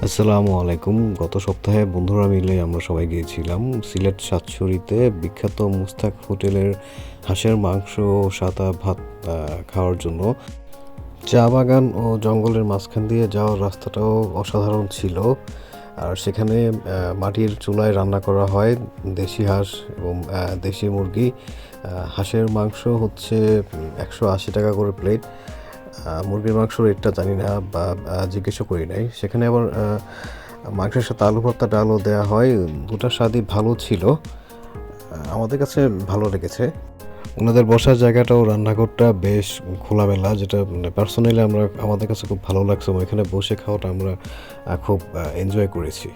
আসসালামু আলাইকুম। গত সপ্তাহে বন্ধুরা মিলে আমরা সবাই গিয়েছিলাম সিলেট সাতছড়িতে বিখ্যাত মুস্তাক হোটেলের হাঁসের মাংস ও সাদা ভাত খাওয়ার জন্য। চা বাগান ও জঙ্গলের মাঝখান দিয়ে যাওয়ার রাস্তাটাও অসাধারণ ছিল। আর সেখানে মাটির চুলায় রান্না করা হয় দেশি হাঁস এবং দেশি মুরগি। হাঁসের মাংস হচ্ছে 180 টাকা করে প্লেট। মুরগির মাংসর রেটটা জানি না বা জিজ্ঞেসও করি নাই। সেখানে আবার মাংসের সাথে আলু ভর্তা ডালও দেওয়া হয়। দুটার স্বাদই ভালো ছিল, আমাদের কাছে ভালো লেগেছে। ওনাদের বসার জায়গাটাও রান্নাঘরটা বেশ খোলামেলা, যেটা পার্সোনালি আমাদের কাছে খুব ভালো লাগছে। ওইখানে বসে খাওয়াটা আমরা খুব এনজয় করেছি।